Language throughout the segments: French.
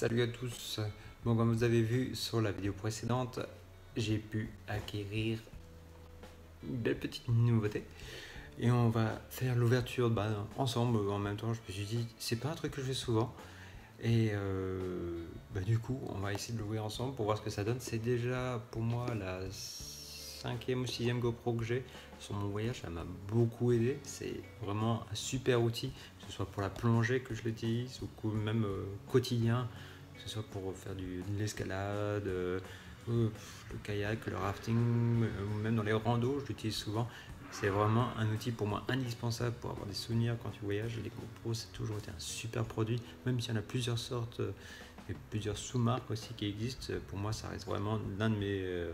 Salut à tous. Bon, comme vous avez vu sur la vidéo précédente, j'ai pu acquérir une belle petite nouveauté et on va faire l'ouverture ensemble en même temps. Je me suis dit, c'est pas un truc que je fais souvent et du coup, on va essayer de l'ouvrir ensemble pour voir ce que ça donne. C'est déjà pour moi la 5e ou 6e GoPro que j'ai sur mon voyage. Ça m'a beaucoup aidé. C'est vraiment un super outil, que ce soit pour la plongée que je l'utilise ou même quotidien, que ce soit pour faire de l'escalade, le kayak, le rafting, ou même dans les randos, je l'utilise souvent. C'est vraiment un outil pour moi indispensable pour avoir des souvenirs quand tu voyages. Les GoPro, c'est toujours été un super produit, même s'il y en a plusieurs sortes et plusieurs sous-marques aussi qui existent. Pour moi, ça reste vraiment l'un de mes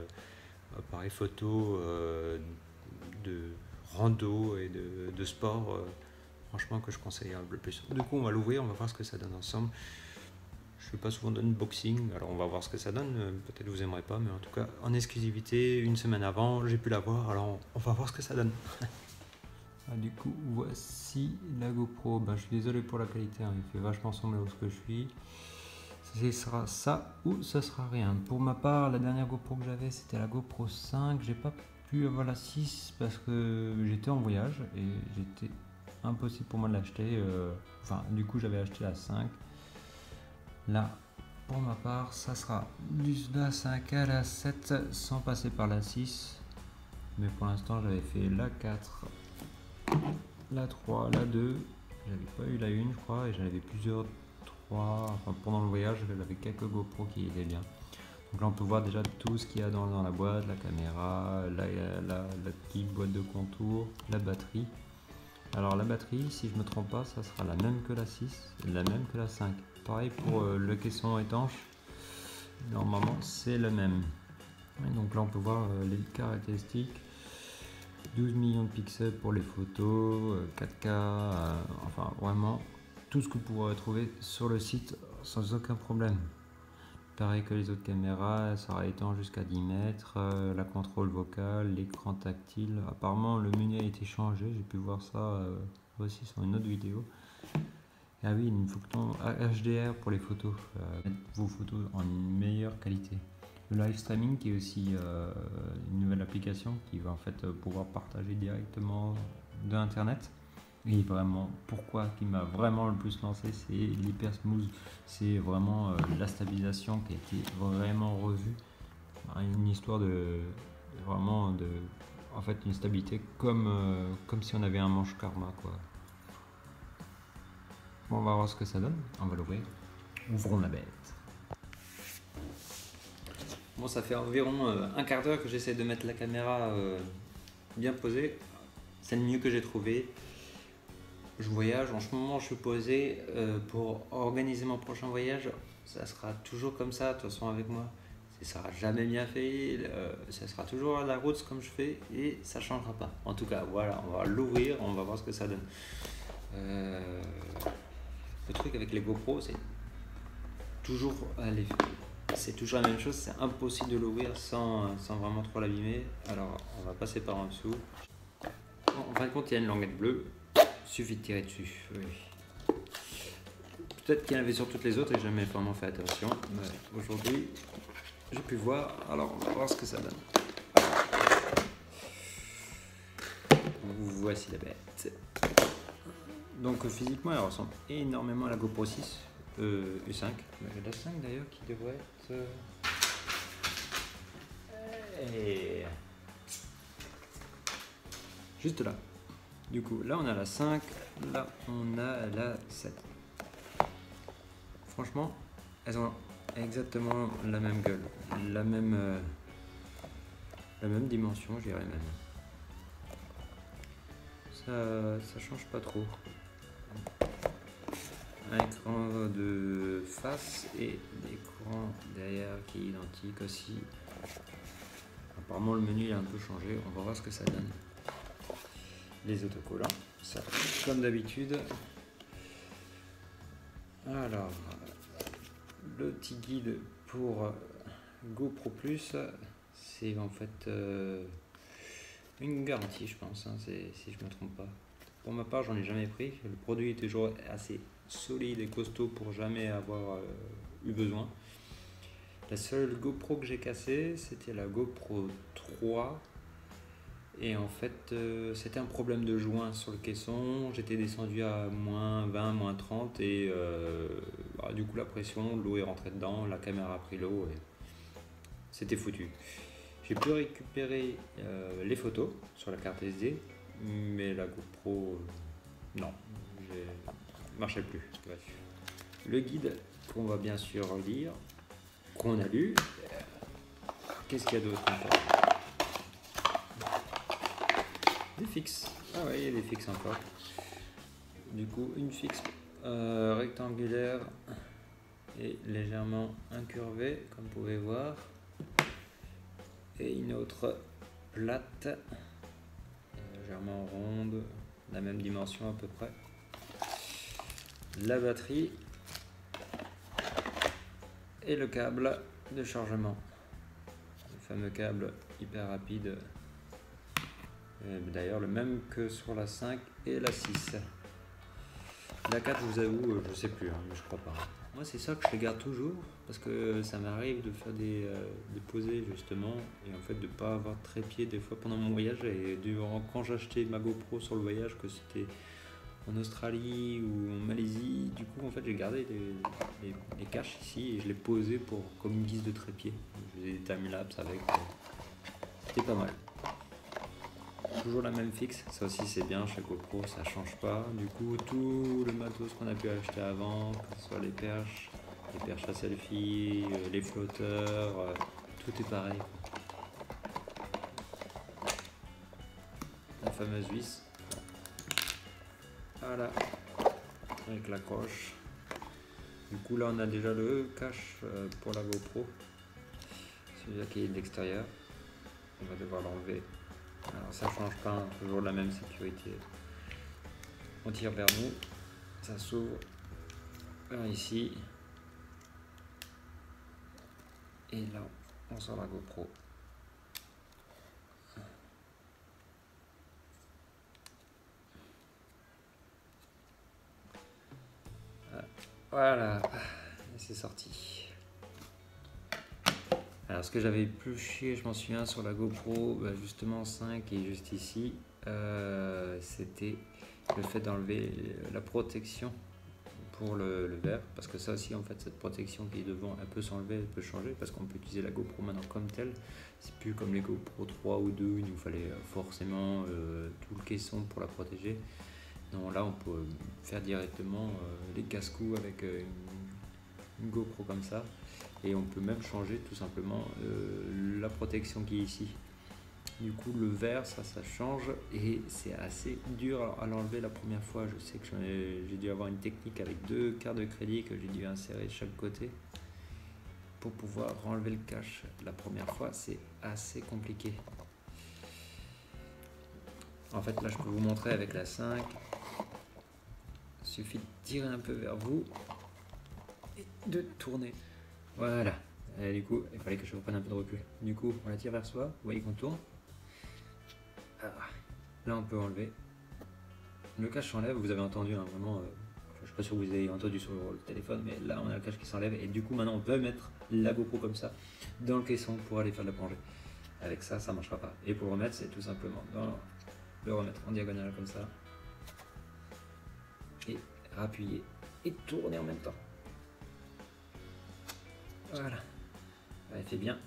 appareils photo de rando et de sport, franchement, que je conseille le plus. Du coup, on va l'ouvrir, on va voir ce que ça donne ensemble. Je ne fais pas souvent d'unboxing, alors on va voir ce que ça donne. Peut-être que vous n'aimerez pas, mais en tout cas, en exclusivité, une semaine avant, j'ai pu l'avoir, alors on va voir ce que ça donne. Du coup, voici la GoPro. Je suis désolé pour la qualité, il fait vachement sombre là où je suis. Ce sera ça ou ça sera rien. Pour ma part, la dernière GoPro que j'avais, c'était la GoPro 5. J'ai pas pu avoir la 6 parce que j'étais en voyage et j'étais impossible pour moi de l'acheter. Du coup, j'avais acheté la 5. Là, pour ma part, ça sera de la 5 à la 7 sans passer par la 6. Mais pour l'instant, j'avais fait la 4, la 3, la 2. J'avais pas eu la 1, je crois, et j'en avais plusieurs. Pendant le voyage, j'avais quelques GoPro qui étaient bien. Donc là, on peut voir déjà tout ce qu'il y a dans la boîte, la caméra, la petite boîte de contour, la batterie. Alors la batterie, si je me trompe pas, ça sera la même que la 6, la même que la 5. Pareil pour le caisson étanche, normalement c'est le même. Et donc là, on peut voir les caractéristiques. 12 millions de pixels pour les photos, 4K, enfin vraiment tout ce que vous pourrez trouver sur le site sans aucun problème. Pareil que les autres caméras, ça sera étanche jusqu'à 10 mètres, la contrôle vocale, l'écran tactile. Apparemment le menu a été changé, j'ai pu voir ça aussi sur une autre vidéo. Ah oui, une fonction HDR pour les photos, mettre vos photos en une meilleure qualité. Le live streaming qui est aussi une nouvelle application qui va en fait pouvoir partager directement de internet. Et vraiment, qui m'a vraiment le plus lancé, c'est l'hyper smooth. C'est vraiment la stabilisation qui a été vraiment revue. Une histoire en fait, une stabilité comme si on avait un manche Karma, quoi. Bon, on va voir ce que ça donne. On va l'ouvrir. Ouvrons la bête. Bon, ça fait environ un quart d'heure que j'essaie de mettre la caméra bien posée. C'est le mieux que j'ai trouvé. Je voyage, en ce moment je suis posé pour organiser mon prochain voyage. Ça sera toujours comme ça, de toute façon avec moi. Ça sera jamais bien fait, ça sera toujours à la route comme je fais et ça changera pas. En tout cas, voilà, on va l'ouvrir, on va voir ce que ça donne. Le truc avec les GoPro, c'est toujours la même chose, c'est impossible de l'ouvrir sans vraiment trop l'abîmer. Alors on va passer par en dessous. Bon, en fin de compte, il y a une languette bleue. Suffit de tirer dessus. Oui. Peut-être qu'il y en avait sur toutes les autres et j'ai jamais vraiment fait attention. Aujourd'hui, j'ai pu voir. Alors, on va voir ce que ça donne. Voici la bête. Donc, physiquement, elle ressemble énormément à la GoPro 6 U5. J'ai la 5 d'ailleurs qui devrait être. Et... juste là. Du coup, là on a la 5, là on a la 7. Franchement, elles ont exactement la même gueule, la même dimension, je dirais même. Ça change pas trop. Un écran de face et l'écran derrière qui est identique aussi. Apparemment le menu est un peu changé, on va voir ce que ça donne. Les autocollants, ça comme d'habitude. Alors, le petit guide pour GoPro Plus, c'est en fait une garantie, je pense, si je me trompe pas. Pour ma part, j'en ai jamais pris. Le produit est toujours assez solide et costaud pour jamais avoir eu besoin. La seule GoPro que j'ai cassée, c'était la GoPro 3. Et en fait, c'était un problème de joint sur le caisson. J'étais descendu à moins 20, moins 30 et du coup la pression, l'eau est rentrée dedans, la caméra a pris l'eau et c'était foutu. J'ai pu récupérer les photos sur la carte SD, mais la GoPro, non, ne marchait plus. Bref. Le guide qu'on va bien sûr lire, qu'on a lu. Qu'est-ce qu'il y a d'autre encore? Des fixes. Ah ouais, il y a des fixes encore. Du coup, une fixe rectangulaire et légèrement incurvée, comme vous pouvez voir. Et une autre plate, légèrement ronde, la même dimension à peu près. La batterie et le câble de chargement. Le fameux câble hyper rapide. D'ailleurs le même que sur la 5 et la 6. La 4, je vous avoue, je sais plus, mais je crois pas. Moi c'est ça que je les garde toujours parce que ça m'arrive de faire des posées justement et en fait de pas avoir de trépied des fois pendant mon voyage et quand j'achetais ma GoPro sur le voyage, que c'était en Australie ou en Malaisie, du coup en fait j'ai gardé les caches ici et je les posais comme une guise de trépied. Je faisais des timelapses avec, c'était pas mal. Toujours la même fixe, ça aussi c'est bien, chez GoPro ça change pas. Du coup tout le matos qu'on a pu acheter avant, que ce soit les perches à selfie, les flotteurs, tout est pareil. La fameuse vis, voilà, avec la croche. Du coup là on a déjà le cache pour la GoPro, celui-là qui est de l'extérieur, on va devoir l'enlever. Alors ça change pas, toujours la même sécurité. On tire vers nous, ça s'ouvre vers ici. Et là, on sort la GoPro. Voilà, c'est sorti. Alors ce que j'avais plus chier, je m'en souviens sur la GoPro, justement 5 et juste ici, c'était le fait d'enlever la protection pour le verre, parce que ça aussi en fait cette protection qui est devant elle peut s'enlever, elle peut changer parce qu'on peut utiliser la GoPro maintenant comme telle. C'est plus comme les GoPro 3 ou 2, il nous fallait forcément tout le caisson pour la protéger. Non, là on peut faire directement les casse-cou avec une GoPro comme ça, et on peut même changer tout simplement la protection qui est ici. Du coup le verre ça change et c'est assez dur à l'enlever la première fois. Je sais que j'ai dû avoir une technique avec 2 cartes de crédit que j'ai dû insérer de chaque côté pour pouvoir enlever le cache. La première fois c'est assez compliqué. En fait là je peux vous montrer avec la 5. Il suffit de tirer un peu vers vous et de tourner. Voilà. Et du coup, il fallait que je reprenne un peu de recul. Du coup, on la tire vers soi. Vous voyez qu'on tourne. Là, on peut enlever. Le cache s'enlève. Vous avez entendu, hein, vraiment. Je ne suis pas sûr que vous avez entendu sur le téléphone, mais là, on a le cache qui s'enlève. Et du coup, maintenant, on peut mettre la GoPro comme ça dans le caisson pour aller faire de la plongée. Avec ça, ça ne marchera pas. Et pour le remettre, c'est tout simplement le remettre en diagonale comme ça. Et appuyer et tourner en même temps. Voilà, elle fait bien,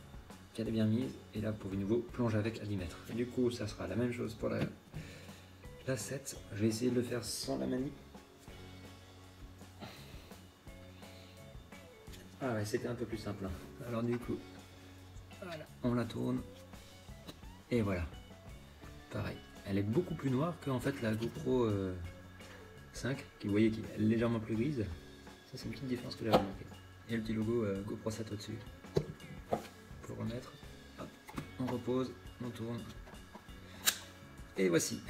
qu'elle est bien mise, et là pour une nouveau plonge avec à 10 mètres. Et du coup ça sera la même chose pour la 7, je vais essayer de le faire sans la manie. Ah ouais, c'était un peu plus simple. Alors du coup, voilà, on la tourne, et voilà, pareil. Elle est beaucoup plus noire que en fait la GoPro 5, qui vous voyez qui est légèrement plus grise. Ça c'est une petite différence que j'ai remarqué. Et le petit logo GoPro 7 au-dessus. Pour remettre, hop, on repose, on tourne. Et voici.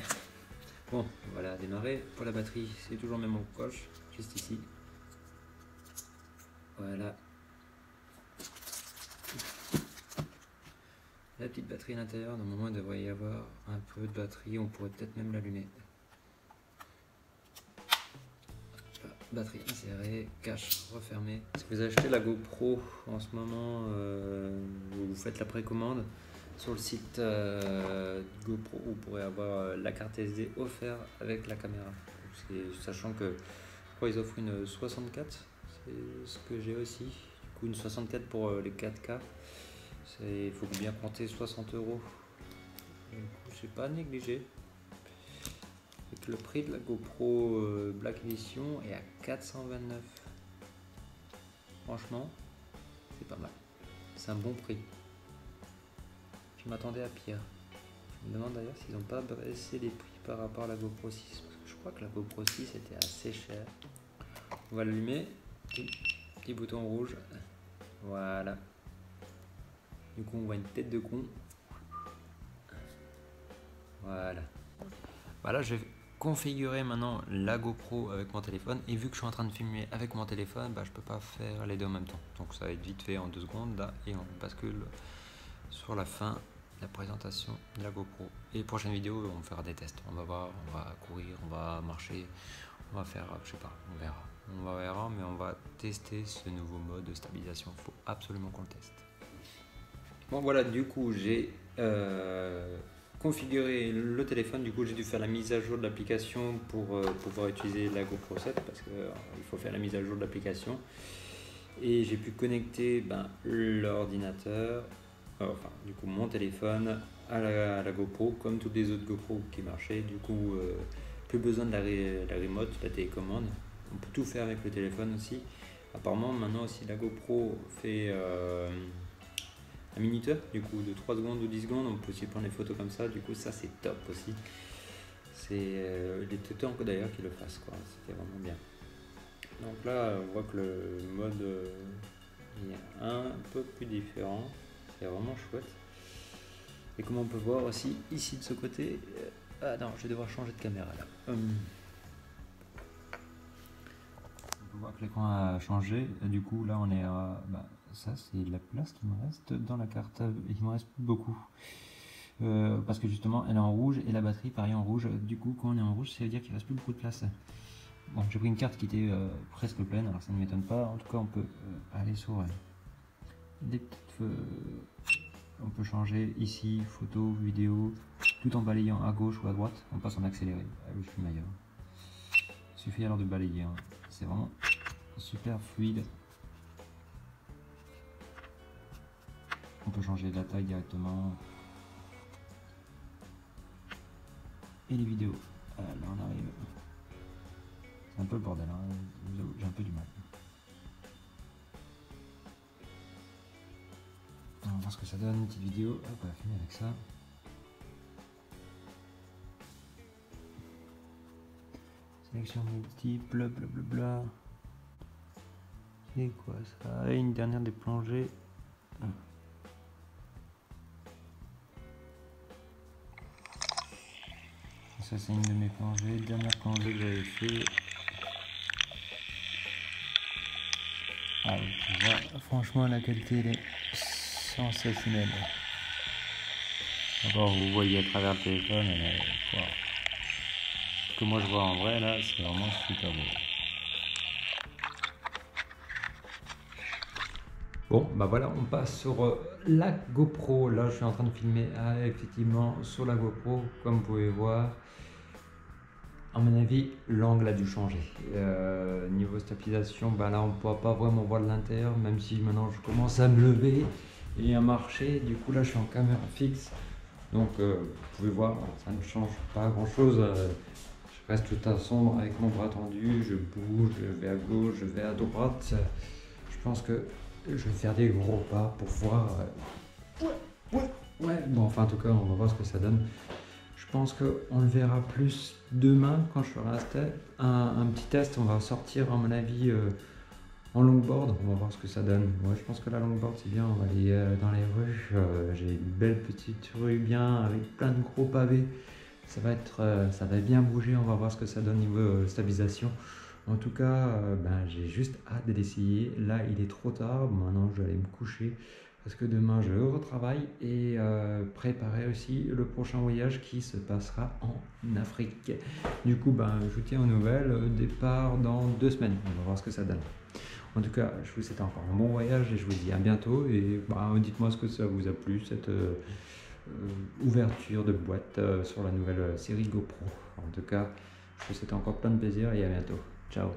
Bon, voilà, démarrer. Pour la batterie, c'est toujours le même encoche, juste ici. Voilà. La petite batterie à l'intérieur, normalement il devrait y avoir un peu de batterie, on pourrait peut-être même l'allumer. batterie insérée, cache refermée. Si vous achetez la GoPro en ce moment, vous faites la précommande sur le site GoPro, vous pourrez avoir la carte SD offerte avec la caméra. Sachant que je crois qu'ils offrent une 64, c'est ce que j'ai aussi. Du coup une 64 pour les 4K, il faut bien compter 60 €. C'est pas négligé. Et le prix de la GoPro Black Edition est à 429. Franchement, c'est pas mal. C'est un bon prix. Je m'attendais à pire. Je me demande d'ailleurs s'ils n'ont pas baissé les prix par rapport à la GoPro 6. Parce que je crois que la GoPro 6 était assez chère. On va l'allumer. Petit bouton rouge. Voilà. Du coup, on voit une tête de con. Voilà. Voilà, je vais configurer maintenant la GoPro avec mon téléphone. Et vu que je suis en train de filmer avec mon téléphone, je peux pas faire les deux en même temps. Donc ça va être vite fait en 2 secondes là, et on bascule sur la fin de la présentation de la GoPro. Et prochaine vidéo, on fera des tests. On va voir, on va courir, on va marcher, on va faire, je sais pas, on verra. On verra, mais on va tester ce nouveau mode de stabilisation. Il faut absolument qu'on le teste. Bon voilà, du coup j'ai configurer le téléphone. Du coup j'ai dû faire la mise à jour de l'application pour pouvoir utiliser la GoPro 7 parce qu'il faut faire la mise à jour de l'application, et j'ai pu connecter l'ordinateur, enfin du coup mon téléphone à la GoPro comme toutes les autres GoPro qui marchaient. Du coup plus besoin de la remote, la télécommande, on peut tout faire avec le téléphone aussi. Apparemment maintenant aussi la GoPro fait un minuteur, du coup de 3 secondes ou 10 secondes, on peut aussi prendre des photos comme ça, du coup ça c'est top aussi. C'est il était temps que d'ailleurs qu'ils le fassent, quoi. C'était vraiment bien. Donc là on voit que le mode est un peu plus différent, c'est vraiment chouette. Et comme on peut voir aussi ici de ce côté, ah non, je vais devoir changer de caméra là. On peut voir que l'écran a changé, et du coup là on est à ça c'est la place qui me reste dans la carte, et il me reste plus beaucoup parce que justement elle est en rouge et la batterie pareil en rouge. Du coup quand on est en rouge, ça veut dire qu'il reste plus beaucoup de place. Bon, j'ai pris une carte qui était presque pleine, alors ça ne m'étonne pas. En tout cas on peut aller sur des petites on peut changer ici photo, vidéo, tout en balayant à gauche ou à droite. On passe en accéléré. Je suis meilleur. Il suffit alors de balayer, hein. C'est vraiment super fluide. On peut changer la taille directement. Et les vidéos. Là on arrive. C'est un peu le bordel, hein. J'ai un peu du mal. On va voir ce que ça donne, une petite vidéo. Hop, on va finir avec ça. Sélection multiple, blablabla. C'est quoi ça? Et une dernière des plongées. Ça c'est une de mes plongées, dernière plongée que j'avais fait. Ah oui, franchement la qualité elle est sensationnelle. Encore vous voyez à travers le téléphone, wow. Ce que moi je vois en vrai là, c'est vraiment super beau. Bon, voilà, on passe sur la GoPro. Là, je suis en train de filmer effectivement sur la GoPro, comme vous pouvez voir. À mon avis, l'angle a dû changer. Niveau stabilisation, là, on ne pourra pas vraiment voir de l'intérieur, même si maintenant je commence à me lever et à marcher. Du coup, là, je suis en caméra fixe. Donc, vous pouvez voir, ça ne change pas grand-chose. Je reste tout à sombre avec mon bras tendu, je bouge, je vais à gauche, je vais à droite. Je pense que je vais faire des gros pas pour voir. Ouais. Bon, enfin, en tout cas, on va voir ce que ça donne. Je pense qu'on le verra plus demain quand je ferai un petit test. On va sortir, à mon avis, en longboard. On va voir ce que ça donne. Ouais, je pense que la longboard, c'est bien. On va aller dans les rues. J'ai une belle petite rue bien avec plein de gros pavés. Ça va bien bouger. On va voir ce que ça donne niveau stabilisation. En tout cas, j'ai juste hâte d'essayer. Là, il est trop tard. Maintenant, je vais aller me coucher. parce que demain je retravaille et préparer aussi le prochain voyage qui se passera en Afrique. Du coup, je vous tiens aux nouvelles, départ dans 2 semaines, on va voir ce que ça donne. En tout cas, je vous souhaite encore un bon voyage et je vous dis à bientôt. Et dites-moi ce que ça vous a plu, cette ouverture de boîte sur la nouvelle série GoPro. En tout cas, je vous souhaite encore plein de plaisir et à bientôt. Ciao.